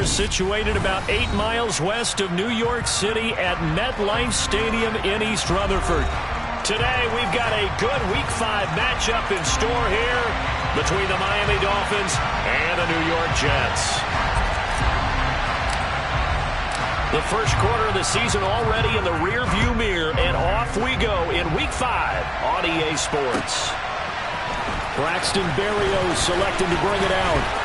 situated about 8 miles west of New York City at MetLife Stadium in East Rutherford. Today, we've got a good Week 5 matchup in store here between the Miami Dolphins and the New York Jets. The first quarter of the season already in the rearview mirror, and off we go in Week 5 on EA Sports. Braxton Berrios selecting to bring it out.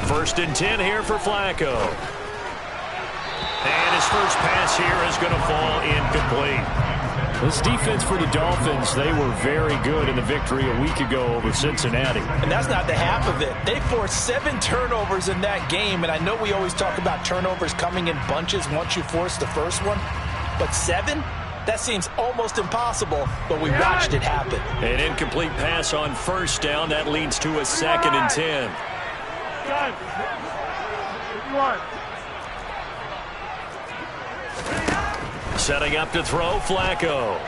First and 10 here for Flacco. And his first pass here is going to fall incomplete. This defense for the Dolphins, they were very good in the victory a week ago over Cincinnati. And that's not the half of it. They forced 7 turnovers in that game, and I know we always talk about turnovers coming in bunches once you force the first one, but 7? That seems almost impossible, but we watched it happen. An incomplete pass on first down. That leads to a 2nd and 10. Setting up to throw, Flacco.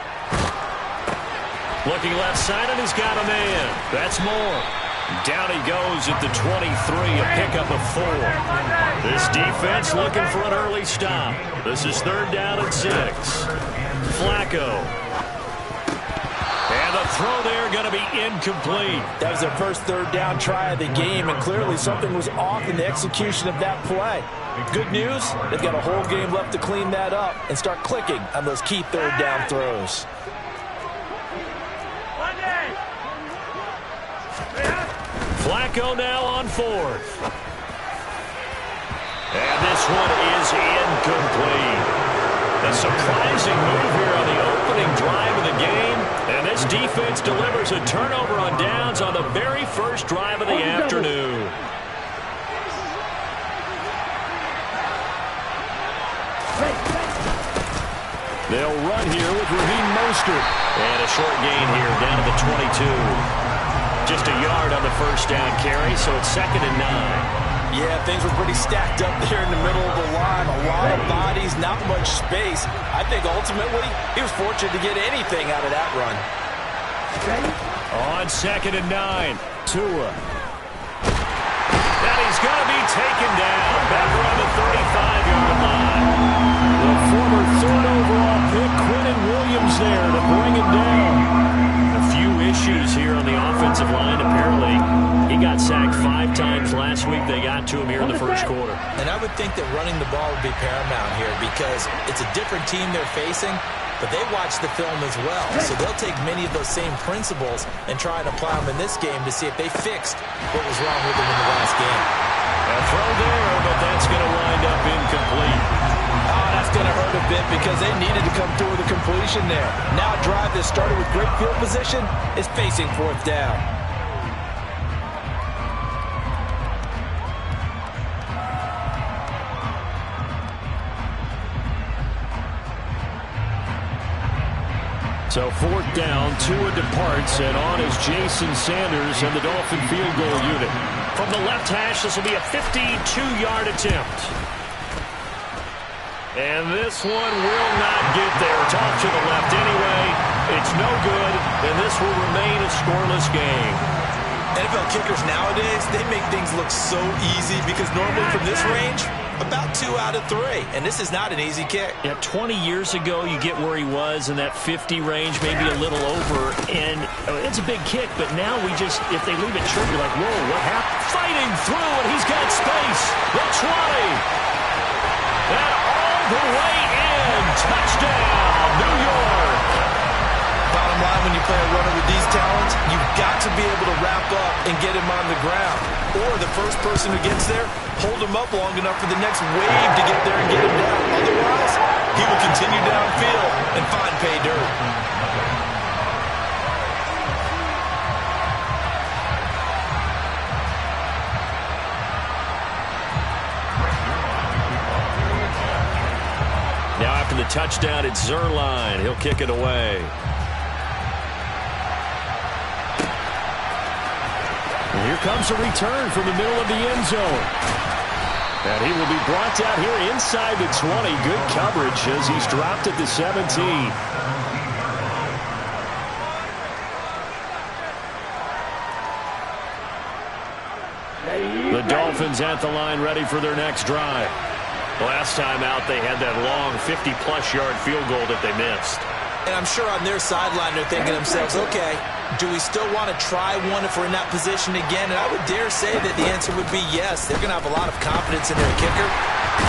Looking left side, and he's got a man. That's more. Down he goes at the 23, a pickup of 4. This defense looking for an early stop. This is 3rd down and 6. Flacco. And the throw there going to be incomplete. That was their first 3rd down try of the game, and clearly something was off in the execution of that play. Good news, they've got a whole game left to clean that up and start clicking on those key 3rd down throws. Flacco now on 4th. And this one is incomplete. A surprising move here on the opening drive of the game. And this defense delivers a turnover on downs on the very first drive of the afternoon. They'll run here with Raheem Mostert. And a short gain here down to the 22. Just a yard on the first down carry, so it's 2nd and 9. Yeah, things were pretty stacked up there in the middle of the line. A lot of bodies, not much space. I think ultimately he was fortunate to get anything out of that run. On 2nd and 9, Tua. And he's going to be taken down back around the 35-yard line. The former 3rd overall pick, Quinnen Williams there to bring it down. A few issues here on the offensive line, apparently. He got sacked 5 times last week. They got to him here in the first quarter. And I would think that running the ball would be paramount here because it's a different team they're facing, but they watch the film as well. So they'll take many of those same principles and try and apply them in this game to see if they fixed what was wrong with them in the last game. A throw there, but that's going to wind up incomplete. Oh, that's going to hurt a bit because they needed to come through with a completion there. Now a drive that started with great field position is facing 4th down. So 4th down, Tua departs, and on is Jason Sanders and the Dolphin field goal unit. From the left hash, this will be a 52-yard attempt. And this one will not get there. It's off to the left anyway. It's no good, and this will remain a scoreless game. NFL kickers nowadays, they make things look so easy because normally from this range, about 2 out of 3. And this is not an easy kick. Yeah, 20 years ago, you get where he was in that 50 range, maybe a little over. And it's a big kick, but now we just, if they leave it short, you're like, whoa, what happened? Fighting through, and he's got space. The 20. And all the way in. Touchdown, New York. Bottom line, when you play a runner with these talents, you've got to be able to wrap up and get him on the ground. Or the first person who gets there, hold him up long enough for the next wave to get there and get him down. Otherwise, he will continue downfield and find pay dirt. after the touchdown, it's Zuerlein. He'll kick it away. And here comes a return from the middle of the end zone. And he will be brought down here inside the 20. Good coverage as he's dropped at the 17. The Dolphins at the line ready for their next drive. Last time out, they had that long 50-plus yard field goal that they missed. And I'm sure on their sideline they're thinking to themselves, okay, do we still want to try one if we're in that position again? And I would dare say that the answer would be yes. They're going to have a lot of confidence in their kicker.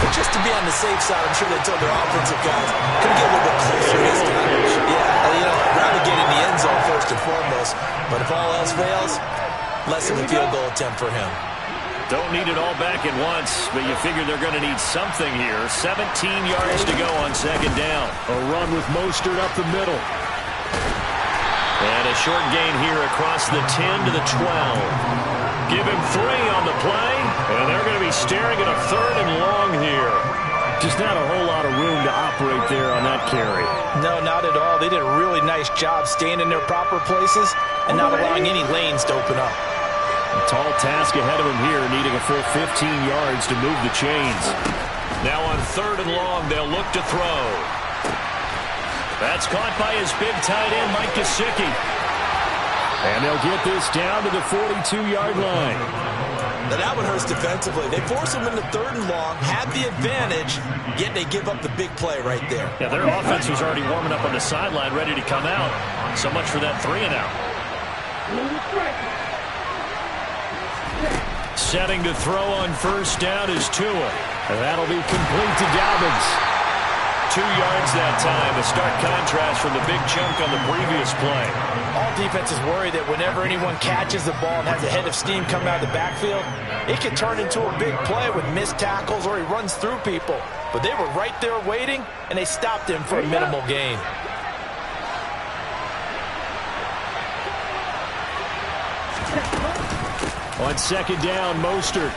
But just to be on the safe side, I'm sure they told their offensive guys, can we get a little bit closer this time? Yeah, I'd rather get in the end zone first and foremost. But if all else fails, less of a field goal attempt for him. Don't need it all back at once, but you figure they're going to need something here. 17 yards to go on second down. A run with Mostert up the middle. And a short gain here across the 10 to the 12. Give him 3 on the play, and they're going to be staring at a 3rd and long here. Just not a whole lot of room to operate there on that carry. No, not at all. They did a really nice job staying in their proper places and not allowing any lanes to open up. A tall task ahead of him here, needing a full 15 yards to move the chains. Now on 3rd and long, they'll look to throw. That's caught by his big tight end, Mike Gesicki. And they'll get this down to the 42-yard line. Now that one hurts defensively. They force him into 3rd and long, had the advantage, yet they give up the big play right there. Yeah, their offense was already warming up on the sideline, ready to come out. So much for that 3 and out. Setting to throw on 1st down is Tua. And that'll be complete to Dobbins. 2 yards that time. A stark contrast from the big chunk on the previous play. All defenses worry that whenever anyone catches the ball and has a head of steam coming out of the backfield, it can turn into a big play with missed tackles or he runs through people. But they were right there waiting, and they stopped him for a minimal gain. On 2nd down, Mostert.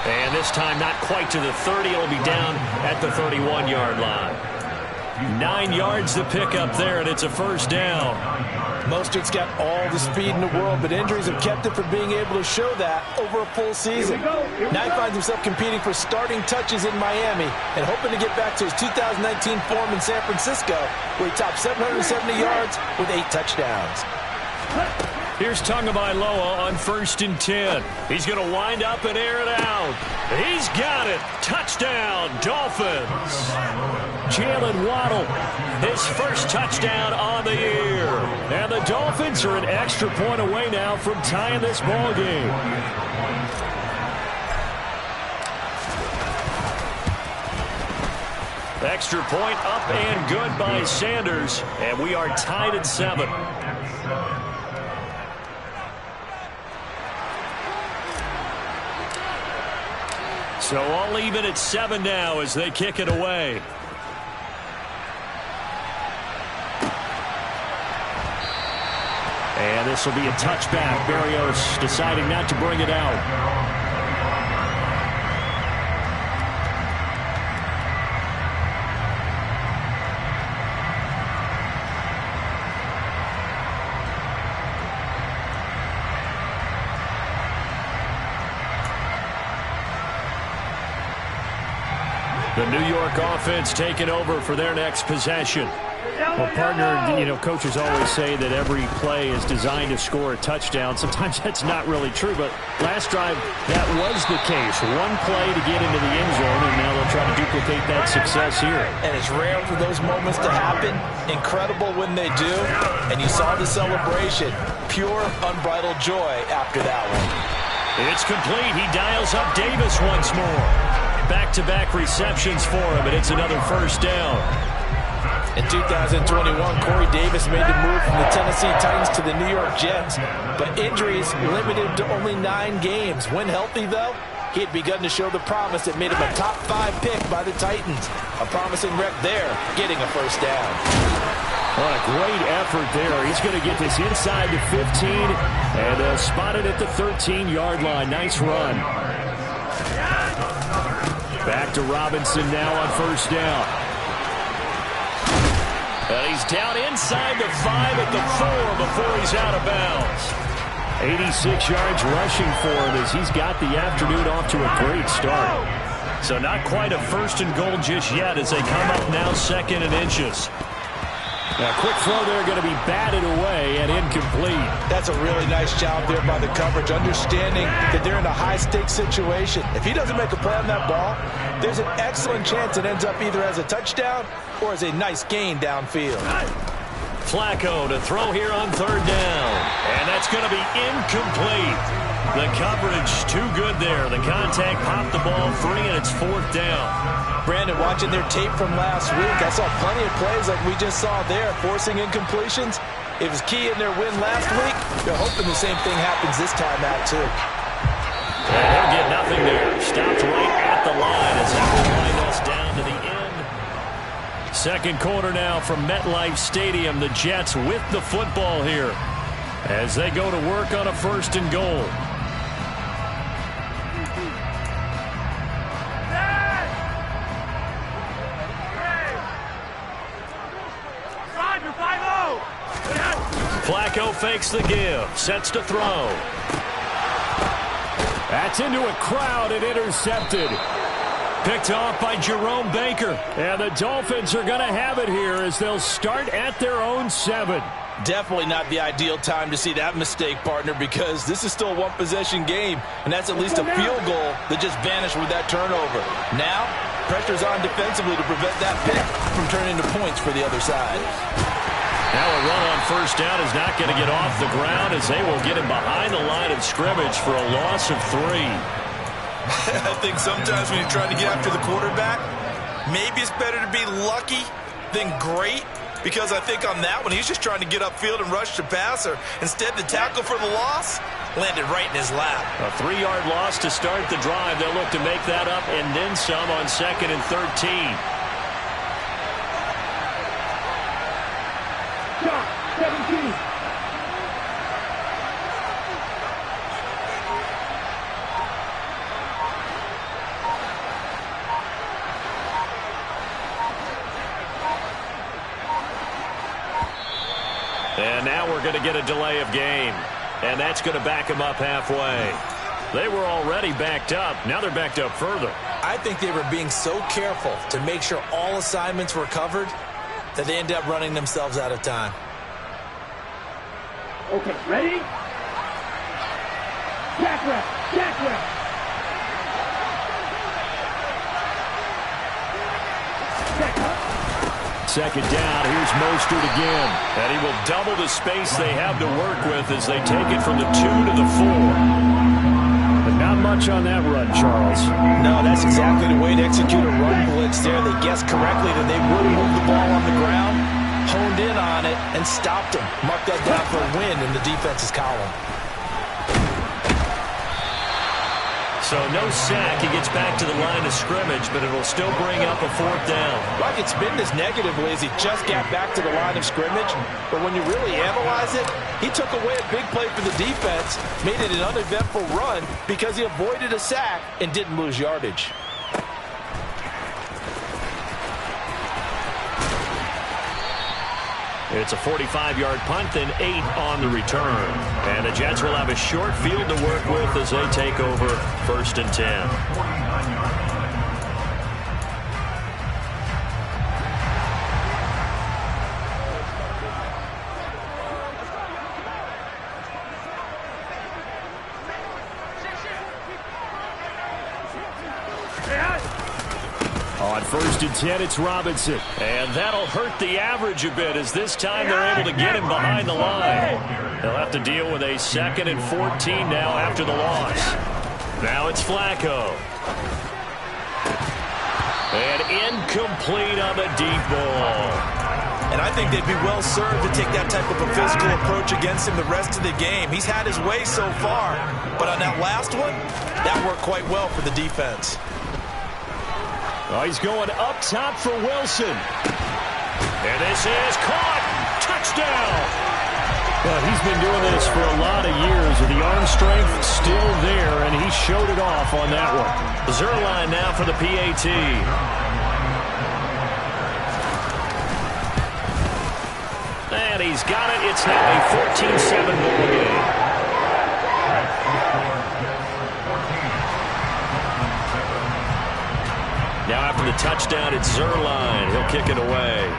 And this time not quite to the 30. It'll be down at the 31-yard line. 9 yards to pick up there, and it's a 1st down. Mostert's got all the speed in the world, but injuries have kept him from being able to show that over a full season. Now he finds himself competing for starting touches in Miami and hoping to get back to his 2019 form in San Francisco, where he topped 770 yards with 8 touchdowns. Here's Tagovailoa on 1st and 10. He's going to wind up and air it out. He's got it. Touchdown, Dolphins. Jalen Waddle, his first touchdown on the year. And the Dolphins are an extra point away now from tying this ball game. Extra point up and good by Sanders. And we are tied at 7. So all even at 7 now as they kick it away. And this will be a touchback. Berrios deciding not to bring it out. The New York offense taking over for their next possession. Well, partner, coaches always say that every play is designed to score a touchdown. Sometimes that's not really true, but last drive, that was the case. One play to get into the end zone, and now they'll try to duplicate that success here. And it's rare for those moments to happen. Incredible when they do. And you saw the celebration. Pure, unbridled joy after that one. It's complete. He dials up Davis once more. Back-to-back receptions for him, and it's another 1st down. In 2021, Corey Davis made the move from the Tennessee Titans to the New York Jets, but injuries limited to only 9 games. When healthy, though, he had begun to show the promise that made him a top 5 pick by the Titans. A promising rep there, getting a 1st down. What a great effort there. He's going to get this inside the 15, and they'll spot it at the 13-yard line. Nice run. Back to Robinson now on first down. And he's down inside the 5 at the 4 before he's out of bounds. 86 yards rushing for him as he's got the afternoon off to a great start. So not quite a first and goal just yet as they come up now second and inches. Now, quick throw there going to be batted away and incomplete. That's a really nice job there by the coverage, understanding that they're in a high-stakes situation. If he doesn't make a play on that ball, there's an excellent chance it ends up either as a touchdown or as a nice gain downfield. Flacco to throw here on third down. And that's going to be incomplete. The coverage too good there. The contact popped the ball free, and it's fourth down. Brandon, watching their tape from last week, I saw plenty of plays like we just saw there, forcing incompletions. It was key in their win last week. They're hoping the same thing happens this time out, too. And they'll get nothing there. Stopped right at the line as that will wind us down to the end. Second quarter now from MetLife Stadium. The Jets with the football here as they go to work on a first and goal. Flacco fakes the give, sets to throw. That's into a crowd and intercepted. Picked off by Jerome Baker. And the Dolphins are going to have it here as they'll start at their own 7. Definitely not the ideal time to see that mistake, partner, because this is still a one-possession game, and that's at least a field goal that just vanished with that turnover. Now, pressure's on defensively to prevent that pick from turning into points for the other side. Now a run on first down is not going to get off the ground as they will get him behind the line of scrimmage for a loss of 3. I think sometimes when you're trying to get after the quarterback, maybe it's better to be lucky than great, because I think on that one he's just trying to get upfield and rush the passer. Instead, the tackle for the loss landed right in his lap. A 3-yard loss to start the drive. They'll look to make that up and then some on 2nd and 13. And now we're going to get a delay of game. And that's going to back them up halfway. They were already backed up. Now they're backed up further. I think they were being so careful to make sure all assignments were covered that they ended up running themselves out of time. Okay, ready? Jack rep, jack rep. Second down, here's Mostert again. And he will double the space they have to work with as they take it from the 2 to the 4. But not much on that run, Charles. No, that's exactly the way to execute a run blitz there. They guessed correctly that they would move the ball on the ground, honed in on it, and stopped him. Mark that down for a win in the defense's column. So no sack. He gets back to the line of scrimmage, but it'll still bring up a 4th down. Like it's been this negatively as he just got back to the line of scrimmage. But when you really analyze it, he took away a big play for the defense, made it an uneventful run because he avoided a sack and didn't lose yardage. It's a 45-yard punt and 8 on the return. And the Jets will have a short field to work with as they take over 1st and 10. On 1st and 10, it's Robinson. And that'll hurt the average a bit as this time they're able to get him behind the line. They'll have to deal with a 2nd and 14 now after the loss. Now it's Flacco. And incomplete on the deep ball. And I think they'd be well served to take that type of a physical approach against him the rest of the game. He's had his way so far, but on that last one, that worked quite well for the defense. Oh, he's going up top for Wilson. And this is caught. Touchdown. Well, he's been doing this for a lot of years, and the arm strength still there, and he showed it off on that one. Zerline now for the PAT. And he's got it. It's now a 14-7 ball game. Now after the touchdown, it's Zerline. He'll kick it away.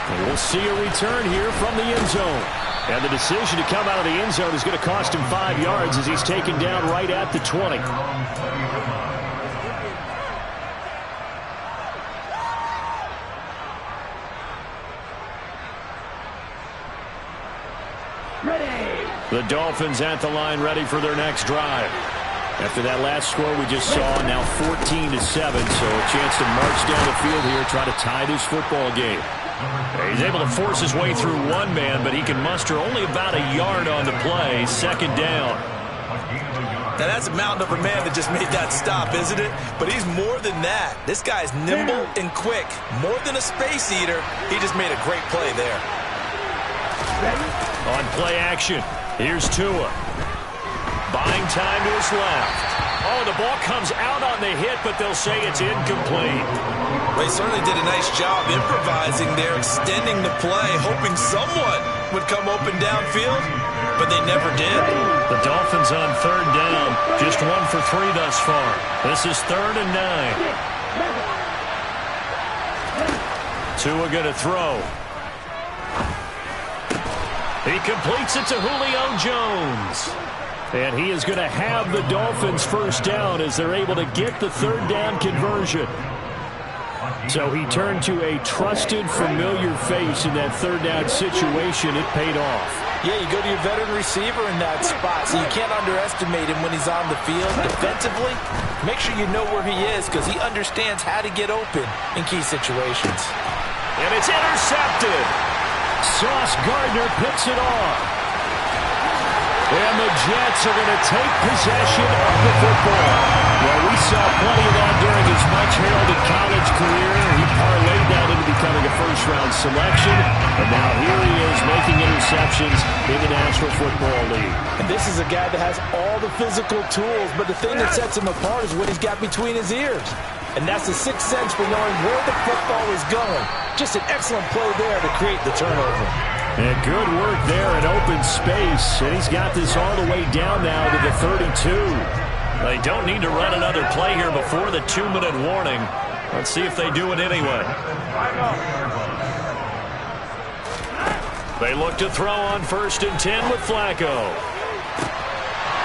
And we'll see a return here from the end zone. And the decision to come out of the end zone is going to cost him 5 yards as he's taken down right at the 20. Ready. The Dolphins at the line, ready for their next drive. After that last score we just saw, now 14-7, so a chance to march down the field here, try to tie this football game. He's able to force his way through one man, but he can muster only about a yard on the play. Second down. Now that's a mountain of a man that just made that stop, isn't it? But he's more than that. This guy's nimble and quick. More than a space eater, he just made a great play there. On play action, here's Tua. Buying time to his left. Oh, the ball comes out on the hit, but they'll say it's incomplete. They certainly did a nice job improvising there, extending the play, hoping someone would come open downfield, but they never did. The Dolphins on third down, just 1 for 3 thus far. This is 3rd and 9. Tua going to throw. He completes it to Julio Jones. And he is going to have the Dolphins first down as they're able to get the third down conversion. So he turned to a trusted, familiar face in that third down situation. It paid off. Yeah, you go to your veteran receiver in that spot, so you can't underestimate him when he's on the field. Defensively, make sure you know where he is because he understands how to get open in key situations. And it's intercepted. Sauce Gardner picks it off. And the Jets are going to take possession of the football. Well, we saw plenty of that during his much-heralded college career. He parlayed that into becoming a first-round selection. And now here he is making interceptions in the National Football League. And this is a guy that has all the physical tools, but the thing that sets him apart is what he's got between his ears. And that's the sixth sense for knowing where the football is going. Just an excellent play there to create the turnover. And good work there in open space. And he's got this all the way down now to the 32. They don't need to run another play here before the 2-minute warning. Let's see if they do it anyway. They look to throw on 1st and 10 with Flacco.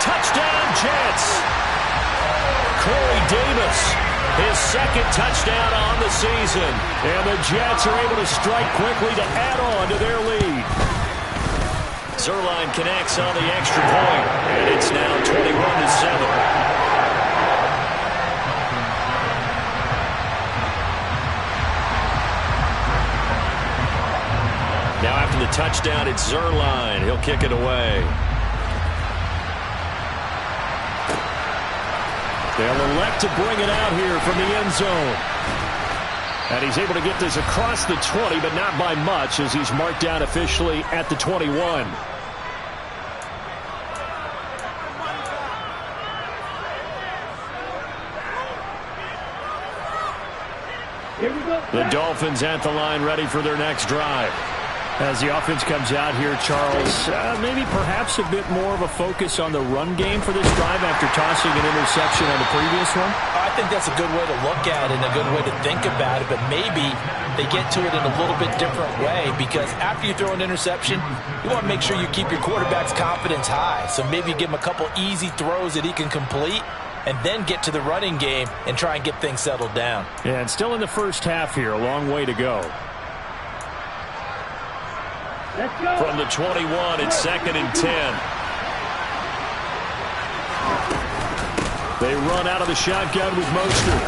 Touchdown, Jets. Corey Davis, his second touchdown on the season. And the Jets are able to strike quickly to add on to their lead. Zerline connects on the extra point, and it's now 21-7. Now after the touchdown, it's Zerline. He'll kick it away. They'll elect to bring it out here from the end zone. And he's able to get this across the 20, but not by much as he's marked down officially at the 21. Here we go. The Dolphins at the line ready for their next drive. As the offense comes out here, Charles, maybe perhaps a bit more of a focus on the run game for this drive after tossing an interception on the previous one? I think that's a good way to look at it and a good way to think about it, but maybe they get to it in a little bit different way because after you throw an interception, you want to make sure you keep your quarterback's confidence high. So maybe you give him a couple easy throws that he can complete and then get to the running game and try and get things settled down. Yeah, and still in the first half here, a long way to go. Let's go. From the 21, it's 2nd and 10. They run out of the shotgun with Mostert.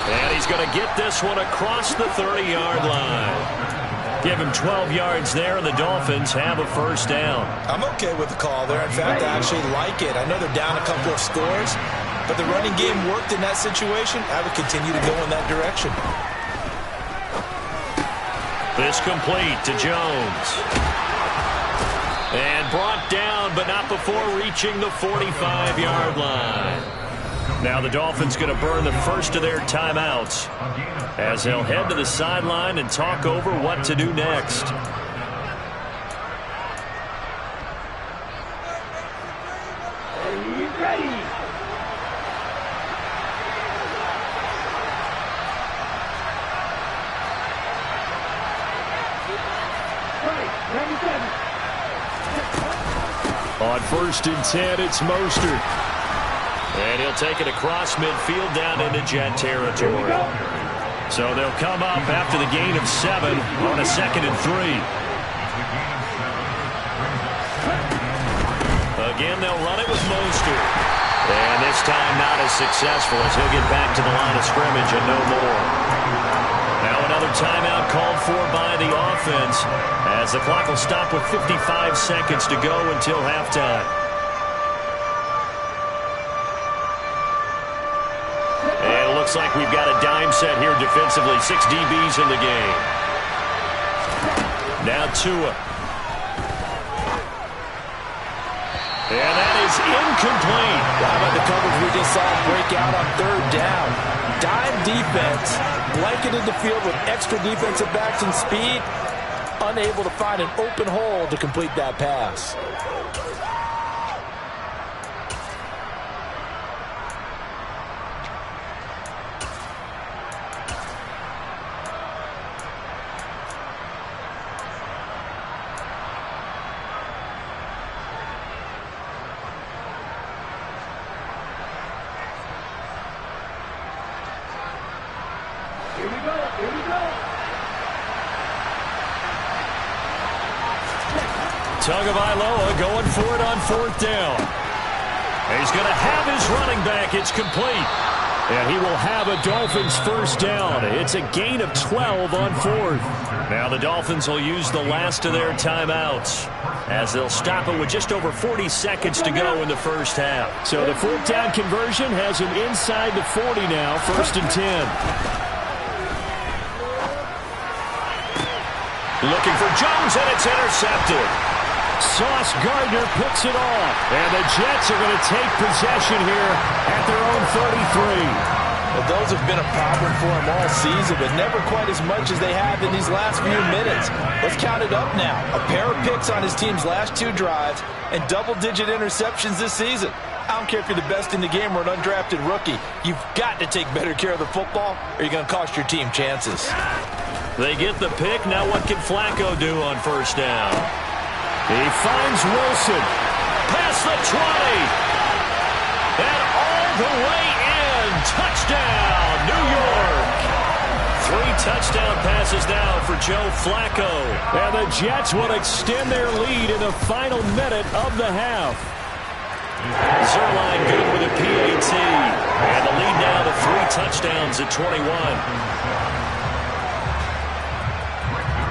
And he's going to get this one across the 30-yard line. Give him 12 yards there, and the Dolphins have a first down. I'm okay with the call there. In fact, I actually like it. I know they're down a couple of scores, but the running game worked in that situation. I would continue to go in that direction. This complete to Jones. And brought down, but not before reaching the 45-yard line. Now the Dolphins going to burn the first of their timeouts as they'll head to the sideline and talk over what to do next. He's ready. On 1st and 10, it's Mostert. And he'll take it across midfield down into Jet territory. So they'll come up after the gain of 7 on a 2nd and 3. Again, they'll run it with Mostert. And this time not as successful as he'll get back to the line of scrimmage and no more. Now another timeout called for by the offense as the clock will stop with 55 seconds to go until halftime. And it looks like we've got a dime set here defensively. 6 DBs in the game. Now Tua. And that is incomplete. How about the coverage we just saw break out on 3rd down? Dime defense, blanketed the field with extra defensive backs and speed, unable to find an open hole to complete that pass. Tagovailoa going for it on 4th down. And he's going to have his running back. It's complete. And he will have a Dolphins first down. It's a gain of 12 on 4th. Now the Dolphins will use the last of their timeouts as they'll stop it with just over 40 seconds to go in the first half. So the 4th down conversion has him inside the 40 now, 1st and 10. Looking for Jones, and it's intercepted. Sauce Gardner picks it off. And the Jets are going to take possession here at their own 33. Well, those have been a problem for him all season, but never quite as much as they have in these last few minutes. Let's count it up now. A pair of picks on his team's last 2 drives and double-digit interceptions this season. I don't care if you're the best in the game or an undrafted rookie. You've got to take better care of the football or you're going to cost your team chances. They get the pick. Now what can Flacco do on 1st down? He finds Wilson. Past the 20. And all the way in. Touchdown, New York. 3 touchdown passes now for Joe Flacco. And the Jets will extend their lead in the final minute of the half. Zerline good with a PAT. And the lead now to 3 touchdowns at 21.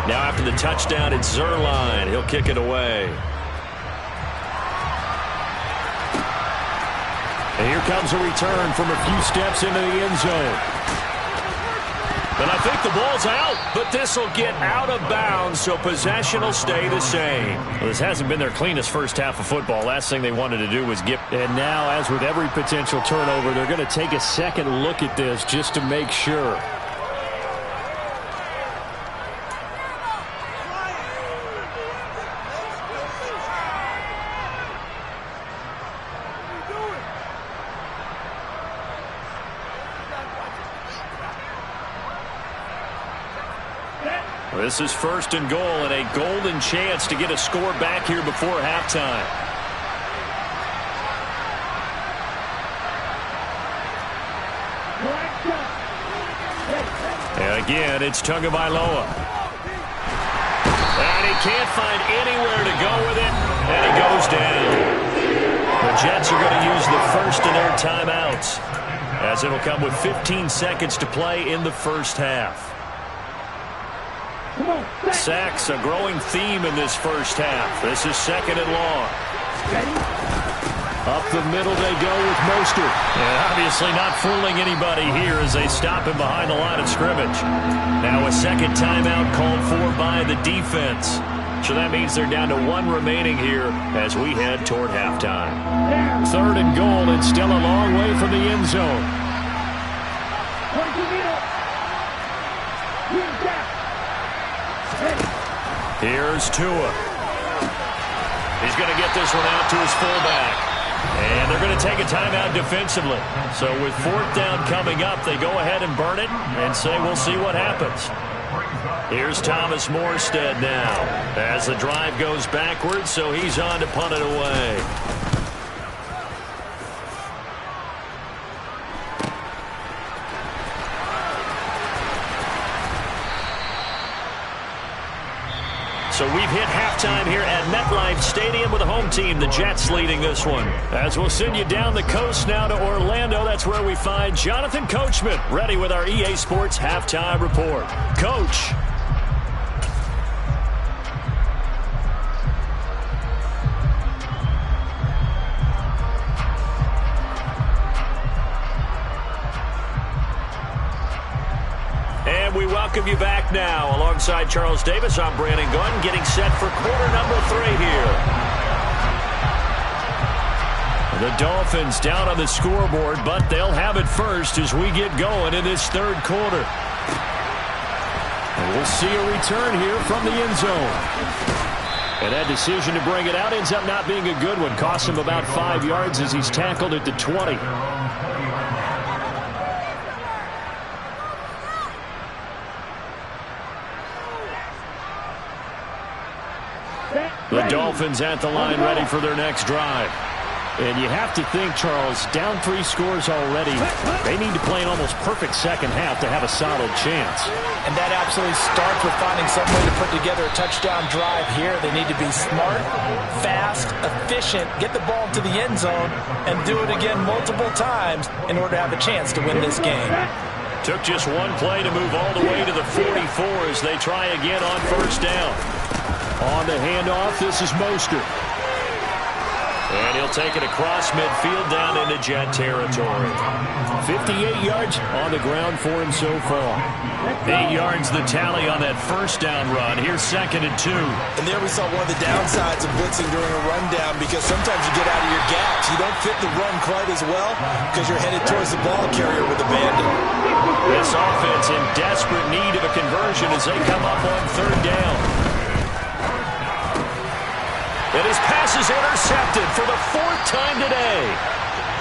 Now after the touchdown, it's Zerline. He'll kick it away. And here comes a return from a few steps into the end zone. And I think the ball's out, but this will get out of bounds, so possession will stay the same. Well, this hasn't been their cleanest first half of football. Last thing they wanted to do was get... And now, as with every potential turnover, they're going to take a second look at this just to make sure. This is 1st and goal and a golden chance to get a score back here before halftime. And again, it's Tagovailoa. And he can't find anywhere to go with it, and he goes down. The Jets are going to use the first of their timeouts as it'll come with 15 seconds to play in the first half. Sacks, a growing theme in this first half. This is 2nd and long. Up the middle they go with Mostert. And obviously not fooling anybody here as they stop him behind the line of scrimmage. Now a second timeout called for by the defense. So that means they're down to one remaining here as we head toward halftime. 3rd and goal and still a long way from the end zone. Here's Tua. He's going to get this one out to his fullback. And they're going to take a timeout defensively. So with 4th down coming up, they go ahead and burn it and say we'll see what happens. Here's Thomas Morstead now as the drive goes backwards, so he's on to punt it away. So we've hit halftime here at MetLife Stadium with the home team, the Jets, leading this one. As we'll send you down the coast now to Orlando, that's where we find Jonathan Coachman, ready with our EA Sports Halftime Report. Coach. We welcome you back now. Alongside Charles Davis, I'm Brandon Gunn, getting set for quarter number 3 here. The Dolphins down on the scoreboard, but they'll have it first as we get going in this 3rd quarter. And we'll see a return here from the end zone. And that decision to bring it out ends up not being a good one. Costs him about 5 yards as he's tackled at the 20. The Dolphins at the line ready for their next drive. And you have to think, Charles, down 3 scores already. They need to play an almost perfect second half to have a solid chance. And that absolutely starts with finding some way to put together a touchdown drive here. They need to be smart, fast, efficient, get the ball to the end zone, and do it again multiple times in order to have a chance to win this game. Took just one play to move all the way to the 44 as they try again on 1st down. On the handoff, this is Mostert. And he'll take it across midfield down into Jet territory. 58 yards on the ground for him so far. 8 yards the tally on that 1st down run. Here's 2nd and 2. And there we saw one of the downsides of blitzing during a rundown, because sometimes you get out of your gaps. You don't fit the run quite as well because you're headed towards the ball carrier with abandon. This offense in desperate need of a conversion as they come up on 3rd down. And his pass is intercepted for the 4th time today.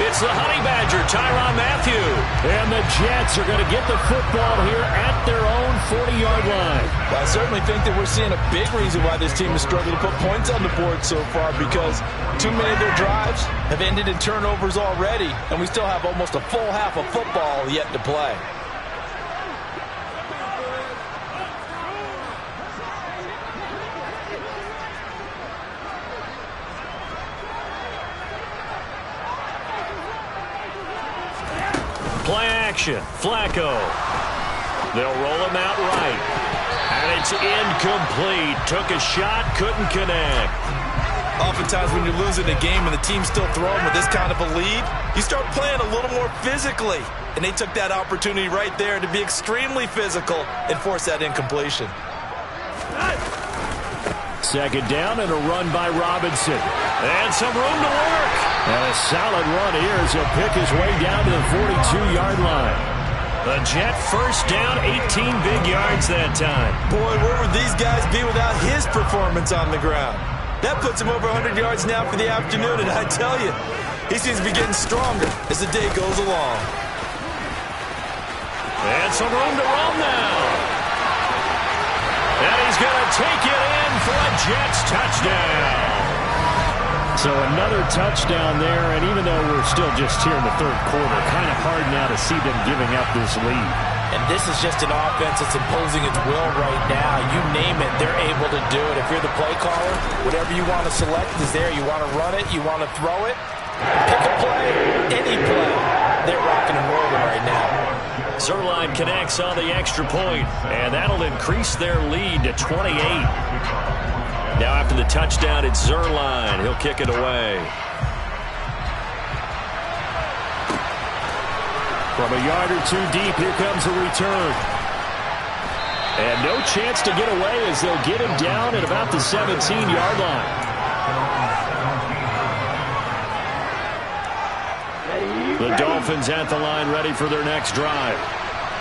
It's the Honey Badger, Tyrann Mathieu. And the Jets are going to get the football here at their own 40-yard line. Well, I certainly think that we're seeing a big reason why this team has struggled to put points on the board so far, because too many of their drives have ended in turnovers already, and we still have almost a full half of football yet to play. Play action. Flacco. They'll roll him out right. And it's incomplete. Took a shot, couldn't connect. Oftentimes when you're losing a game and the team's still throwing with this kind of a lead, you start playing a little more physically. And they took that opportunity right there to be extremely physical and force that incompletion. 2nd down and a run by Robinson. And some room to work. And a solid run here as he'll pick his way down to the 42-yard line. The Jet 1st down, 18 big yards that time. Boy, where would these guys be without his performance on the ground? That puts him over 100 yards now for the afternoon, and I tell you, he seems to be getting stronger as the day goes along. And some room to run now. And he's going to take it in for a Jets touchdown. So another touchdown there, and even though we're still just here in the 3rd quarter, kind of hard now to see them giving up this lead. And this is just an offense that's imposing its will right now. You name it, they're able to do it. If you're the play caller, whatever you want to select is there. You want to run it, you want to throw it, pick a play, any play. They're rocking and rolling right now. Zuerlein connects on the extra point, and that'll increase their lead to 28. Now after the touchdown, it's Zuerlein. He'll kick it away. From a yard or two deep, here comes a return. And no chance to get away as they'll get him down at about the 17-yard line. The Dolphins at the line ready for their next drive.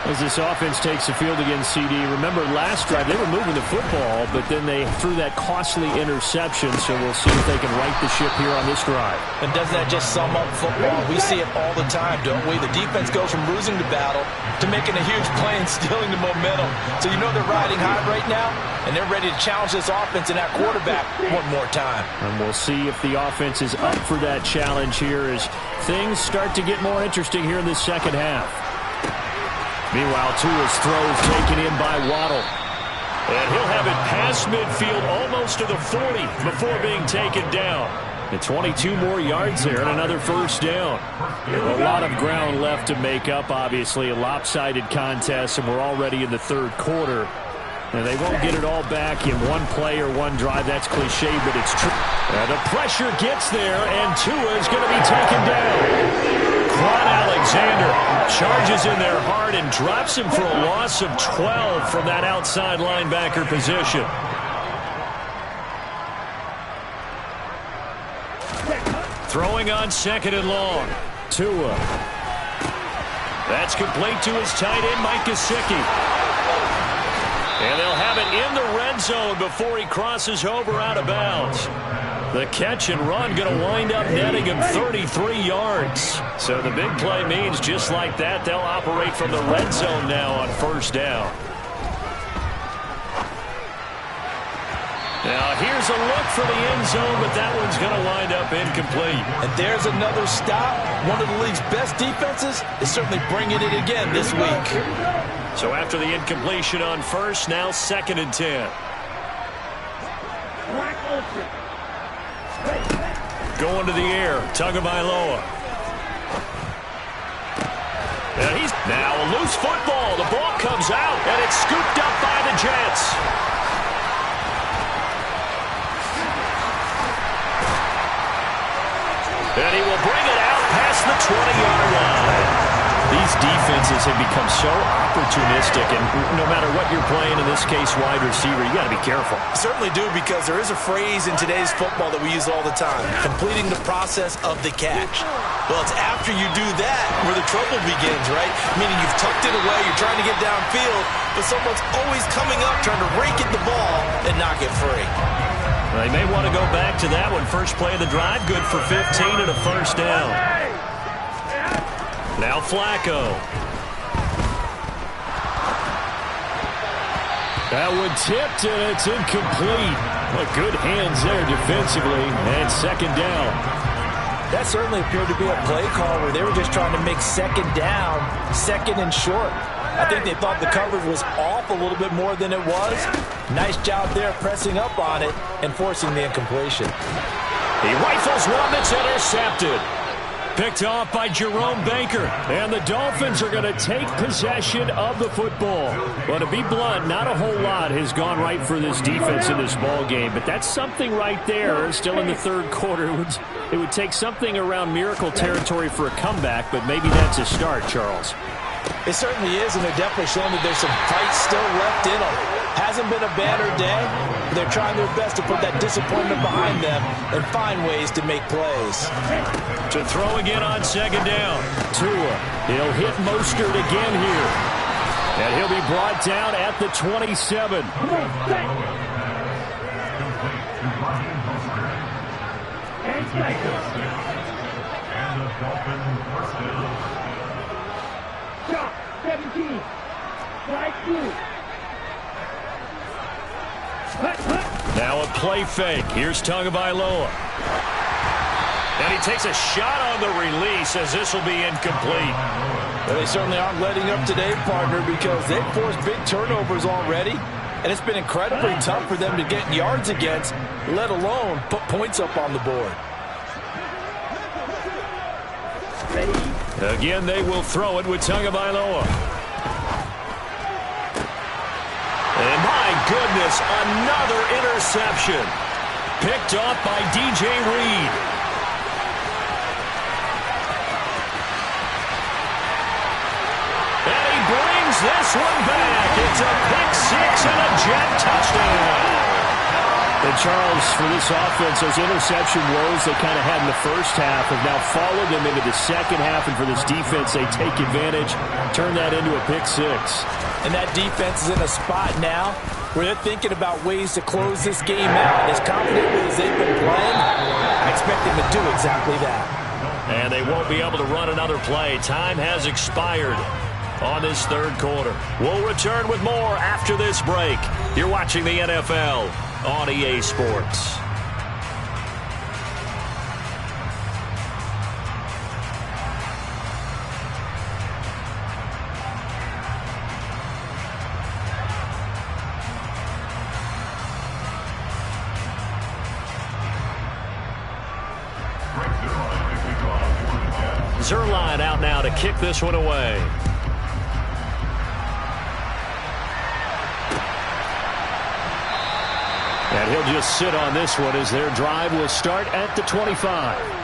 As this offense takes the field against CD, remember last drive they were moving the football, but then they threw that costly interception, so we'll see if they can right the ship here on this drive. And doesn't that just sum up football? We see it all the time, don't we? The defense goes from losing the battle to making a huge play and stealing the momentum. So you know they're riding high right now, and they're ready to challenge this offense and that quarterback one more time. And we'll see if the offense is up for that challenge here as things start to get more interesting here in the second half. Meanwhile, Tua's throw is taken in by Waddle. And he'll have it past midfield almost to the 40 before being taken down. And 22 more yards there and another first down. A lot of ground left to make up, obviously. A lopsided contest, and we're already in the third quarter. And they won't get it all back in one play or one drive. That's cliche, but it's true. And the pressure gets there, and Tua is going to be taken down. Quan Alexander charges in there hard and drops him for a loss of 12 from that outside linebacker position. Throwing on second and long. Tua. That's complete to his tight end, Mike Gesicki. And they'll have it in the red zone before he crosses over out of bounds. The catch and run going to wind up netting him 33 yards. So the big play means just like that, they'll operate from the red zone now on first down. Now here's a look for the end zone, but that one's going to wind up incomplete. And there's another stop. One of the league's best defenses is certainly bringing it again this week. So after the incompletion on first, now second and 10. Going to the air, Tagovailoa. And he's now a loose football. The ball comes out, and it's scooped up by the Jets. And he will bring it out past the 20-yard line. These defenses have become so opportunistic, and no matter what you're playing, in this case wide receiver, you got to be careful. Certainly do, because there is a phrase in today's football that we use all the time, completing the process of the catch. Well, it's after you do that where the trouble begins, right? Meaning you've tucked it away, you're trying to get downfield, but someone's always coming up trying to rake at the ball and not get free. Well, they may want to go back to that one. First play of the drive, good for 15 and a first down. Now Flacco. That one tipped, and it's incomplete. Well, good hands there defensively, and second down. That certainly appeared to be a play call where they were just trying to make second down, second and short. I think they thought the coverage was off a little bit more than it was. Nice job there pressing up on it and forcing the incompletion. He rifles one that's intercepted. Picked off by Jerome Baker. And the Dolphins are going to take possession of the football. Well, to be blunt, not a whole lot has gone right for this defense in this ball game. But that's something right there. Still in the third quarter. It would take something around miracle territory for a comeback, but maybe that's a start, Charles. It certainly is, and they're definitely showing that there's some fight still left in them. Hasn't been a banner day, but they're trying their best to put that disappointment behind them and find ways to make plays. To throw again on second down. Tua, he'll hit Mostert again here. And he'll be brought down at the 27. Shot, 17. Strike two. Now a play fake. Here's Tagovailoa. And he takes a shot on the release as this will be incomplete. Well, they certainly aren't letting up today, partner, because they've forced big turnovers already. And it's been incredibly tough for them to get yards against, let alone put points up on the board. Again, they will throw it with Tagovailoa. And my goodness, another interception. Picked off by DJ Reed. this one back. It's a pick six and a Jet touchdown. And Charles, for this offense, those interception woes they kind of had in the first half have now followed them into the second half. And for this defense, they take advantage, turn that into a pick six. And that defense is in a spot now where they're thinking about ways to close this game out. As confidently as they've been playing, I expect them to do exactly that. And they won't be able to run another play. Time has expired on this third quarter. We'll return with more after this break. You're watching the NFL on EA Sports. Zerline out now to kick this one away. And he'll just sit on this one as their drive will start at the 25.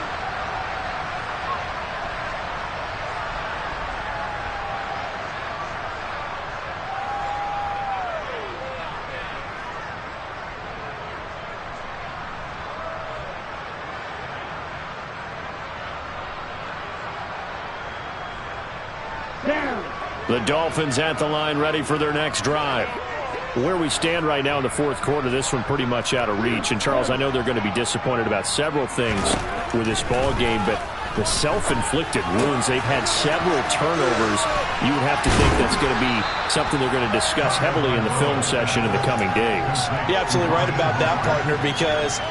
The Dolphins at the line ready for their next drive. Where we stand right now in the fourth quarter, this one pretty much out of reach. And, Charles, I know they're going to be disappointed about several things with this ball game, but the self-inflicted wounds, they've had several turnovers. You would have to think that's going to be something they're going to discuss heavily in the film session in the coming days. You're absolutely right about that, partner, because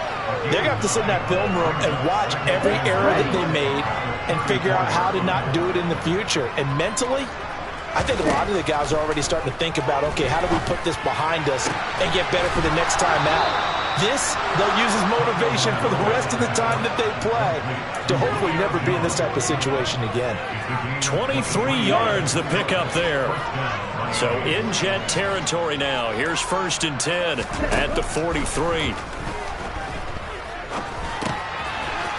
they're going to have to sit in that film room and watch every error that they made and figure out how to not do it in the future. And mentally, I think a lot of the guys are already starting to think about, okay, how do we put this behind us and get better for the next time out? This, they'll use as motivation for the rest of the time that they play to hopefully never be in this type of situation again. 23 yards the pickup there. So in Jet territory now. Here's 1st and 10 at the 43.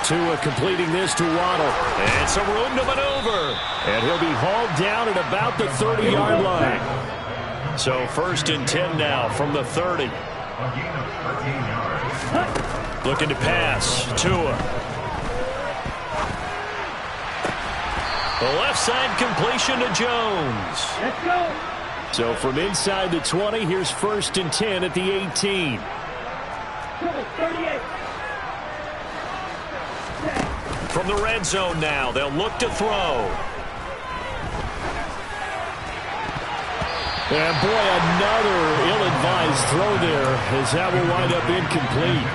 Tua completing this to Waddle. And some room to maneuver. And he'll be hauled down at about the 30-yard line. So 1st and 10 now from the 30. Looking to pass. Tua. The left side completion to Jones. Let's go. So from inside the 20, here's 1st and 10 at the 18. 38. From the red zone now, they'll look to throw. And boy, another ill-advised throw there as that will wind up incomplete.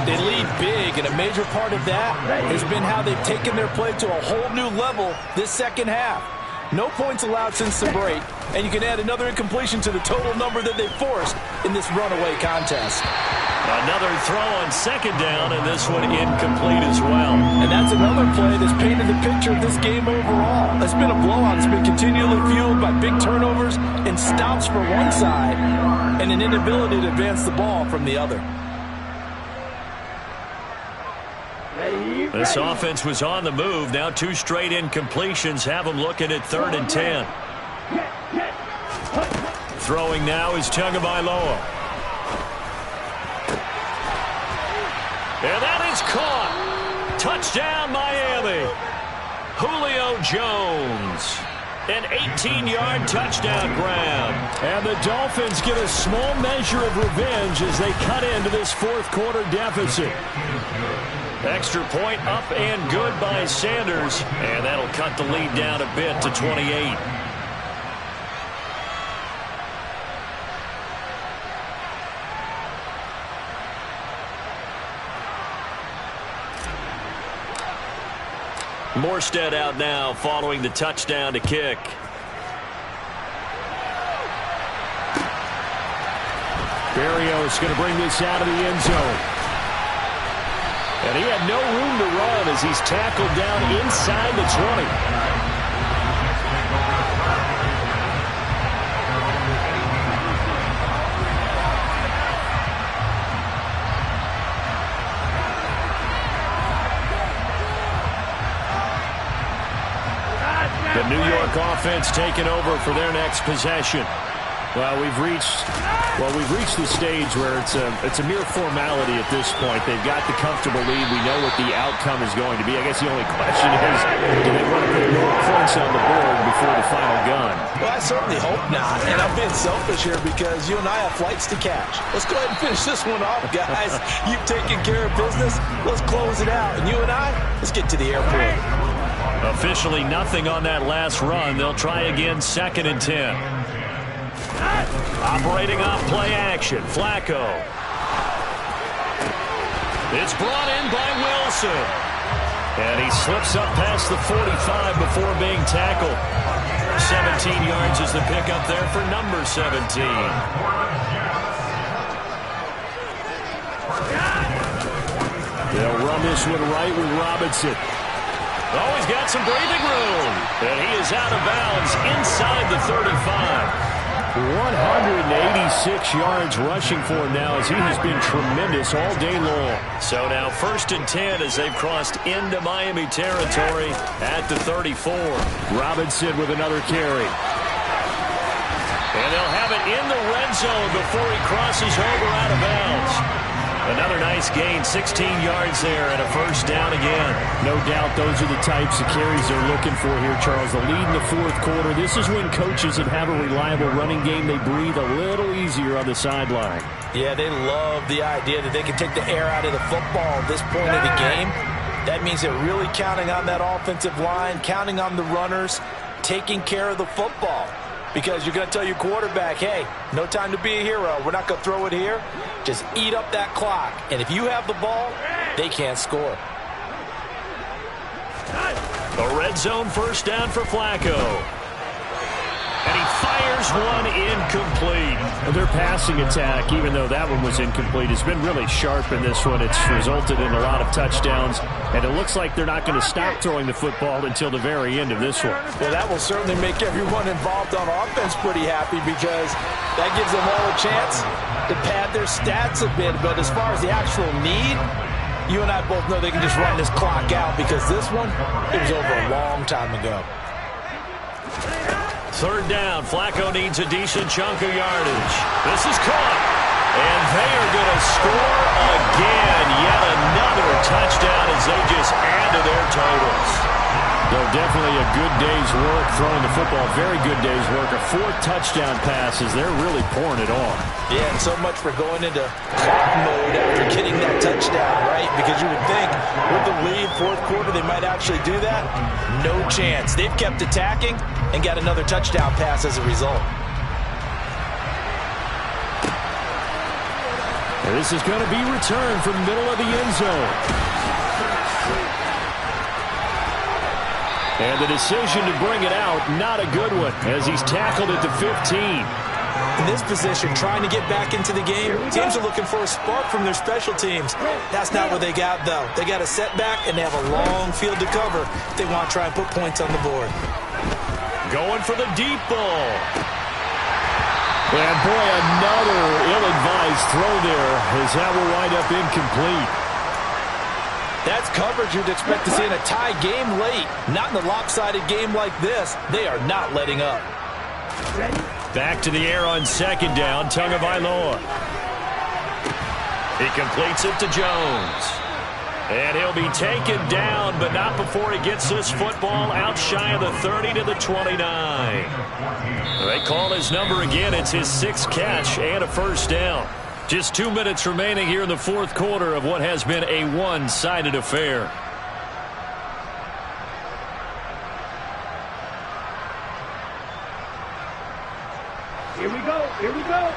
They lead big, and a major part of that has been how they've taken their play to a whole new level this second half. No points allowed since the break, and you can add another incompletion to the total number that they forced in this runaway contest. Another throw on 2nd down, and this one incomplete as well. And that's another play that's painted the picture of this game overall. It's been a blowout. It's been continually fueled by big turnovers and stops for one side and an inability to advance the ball from the other. This offense was on the move. Now 2 straight incompletions have them looking at 3rd and 10. Throwing now is Tagovailoa. And that is caught. Touchdown, Miami. Julio Jones. An 18-yard touchdown grab. And the Dolphins get a small measure of revenge as they cut into this fourth quarter deficit. Extra point up and good by Sanders. And that'll cut the lead down a bit to 28. Morstead out now following the touchdown to kick. Berrios going to bring this out of the end zone. And he had no room to run as he's tackled down inside the 20. The New York offense taking over for their next possession. Well, we've reached the stage where it's a mere formality at this point. They've got the comfortable lead. We know what the outcome is going to be. I guess the only question is, do they want to put more points on the board before the final gun? Well, I certainly hope not. And I'm being selfish here because you and I have flights to catch. Let's go ahead and finish this one off, guys. You've taken care of business. Let's close it out. And you and I, let's get to the airport. Officially nothing on that last run. They'll try again, 2nd and 10. Operating off play action, Flacco. It's brought in by Wilson. And he slips up past the 45 before being tackled. 17 yards is the pickup there for number 17. They'll run this one right with Robinson. Oh, he's got some breathing room. And he is out of bounds inside the 35. 186 yards rushing for him now as he has been tremendous all day long. So now 1st and 10 as they've crossed into Miami territory at the 34. Robinson with another carry. And they'll have it in the red zone before he crosses over out of bounds. Another nice gain, 16 yards there and a 1st down again. No doubt those are the types of carries they're looking for here, Charles. The lead in the 4th quarter. This is when coaches that have a reliable running game, they breathe a little easier on the sideline. Yeah, they love the idea that they can take the air out of the football at this point of the game. That means they're really counting on that offensive line, counting on the runners, taking care of the football. Because you're going to tell your quarterback, hey, no time to be a hero. We're not going to throw it here. Just eat up that clock. And if you have the ball, they can't score. A red zone 1st down for Flacco. And he fires one incomplete. Their passing attack, even though that one was incomplete, has been really sharp in this one. It's resulted in a lot of touchdowns, and it looks like they're not going to stop throwing the football until the very end of this one. Well, that will certainly make everyone involved on offense pretty happy because that gives them all a chance to pad their stats a bit. But as far as the actual need, you and I both know they can just run this clock out because this one, it was over a long time ago. 3rd down. Flacco needs a decent chunk of yardage. This is caught. And they are going to score again. Yet another touchdown as they just add to their totals. Well, definitely a good day's work throwing the football. Very good day's work. A 4th touchdown passes. They're really pouring it on. Yeah, and so much for going into clock mode after getting that touchdown, right? Because you would think with the lead, 4th quarter, they might actually do that. No chance. They've kept attacking and got another touchdown pass as a result. And this is going to be returned from the middle of the end zone. And the decision to bring it out, not a good one, as he's tackled at the 15. In this position, trying to get back into the game, teams are looking for a spark from their special teams. That's not what they got, though. They got a setback, and they have a long field to cover if they want to try and put points on the board. Going for the deep ball. And, boy, another ill-advised throw there as that will wind up incomplete. That's coverage you'd expect to see in a tie game late. Not in a lopsided game like this. They are not letting up. Back to the air on 2nd down. Tagovailoa. He completes it to Jones. And he'll be taken down, but not before he gets this football out shy of the 30 to the 29. They call his number again. It's his 6th catch and a 1st down. Just 2 minutes remaining here in the 4th quarter of what has been a one-sided affair. Here we go. Here we go.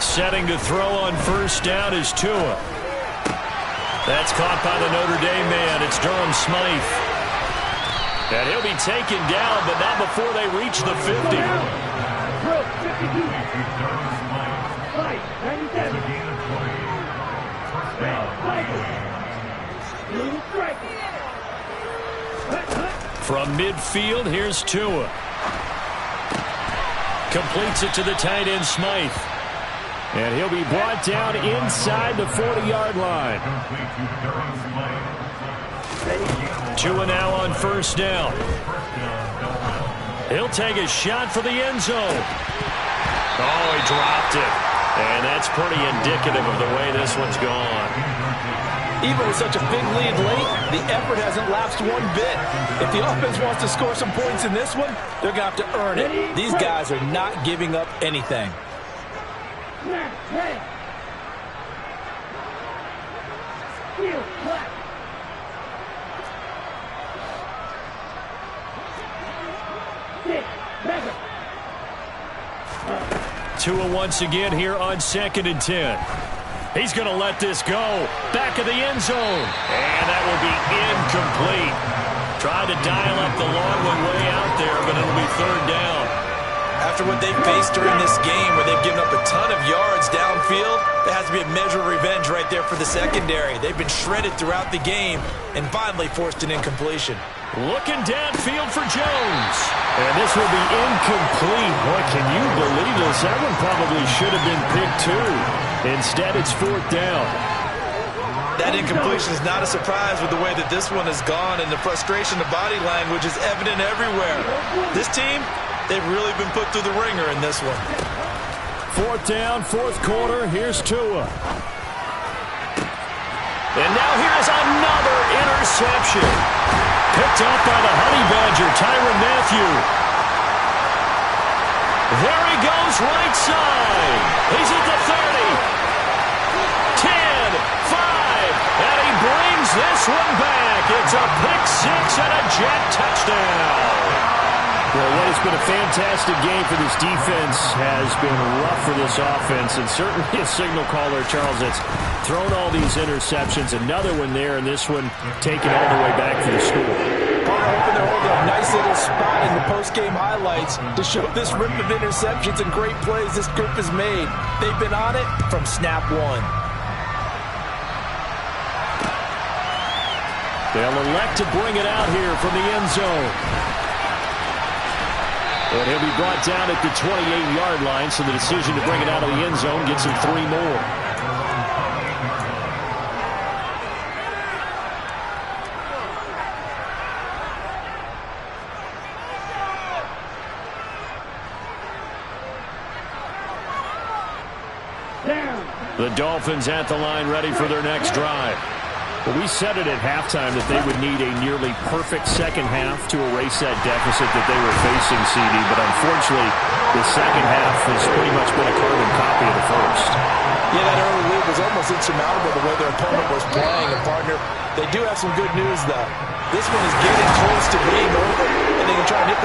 Setting to throw on 1st down is Tua. That's caught by the Notre Dame man. It's Durham Smythe. And he'll be taken down, but not before they reach the 50. From midfield, here's Tua. Completes it to the tight end, Smythe. And he'll be brought down inside the 40-yard line. 2 now on first down. He'll take a shot for the end zone. Oh, he dropped it. And that's pretty indicative of the way this one's gone. Even with such a big lead late, the effort hasn't lapsed one bit. If the offense wants to score some points in this one, they're going to have to earn it. These guys are not giving up anything. Tua once again here on 2nd and 10. He's going to let this go. Back of the end zone. And that will be incomplete. Tried to dial up the long one way out there, but it'll be 3rd down. After what they've faced during this game where they've given up a ton of yards downfield, there has to be a measure of revenge right there for the secondary. They've been shredded throughout the game and finally forced an incompletion. Looking downfield for Jones. And this will be incomplete. Boy, can you believe this? That one probably should have been picked too. Instead, it's 4th down. That incompletion is not a surprise with the way that this one has gone, and the frustration, the body language is evident everywhere. This team, they've really been put through the ringer in this one. 4th down, 4th quarter. Here's Tua. And now here's another interception. Picked up by the Honey Badger, Tyrann Mathieu. There he goes, right side. He's at the 30. 10, 5, and he brings this one back. It's a pick six and a jet touchdown. Well, what has been a fantastic game for this defense has been rough for this offense, and certainly a signal caller, Charles, that's thrown all these interceptions. Another one there, and this one taken all the way back for the score. Hoping they're holding a nice little spot in the post-game highlights to show this rip of interceptions and great plays this group has made. They've been on it from snap one. They'll elect to bring it out here from the end zone. And he'll be brought down at the 28-yard line, so the decision to bring it out of the end zone gets him 3 more. The Dolphins at the line ready for their next drive. Well, we said it at halftime that they would need a nearly perfect second half to erase that deficit that they were facing, CD, but unfortunately, the second half has pretty much been a carbon copy of the first. Yeah, that early lead was almost insurmountable the way their opponent was playing. And, partner, they do have some good news, though. This one is getting close to being over, and they can try and hit the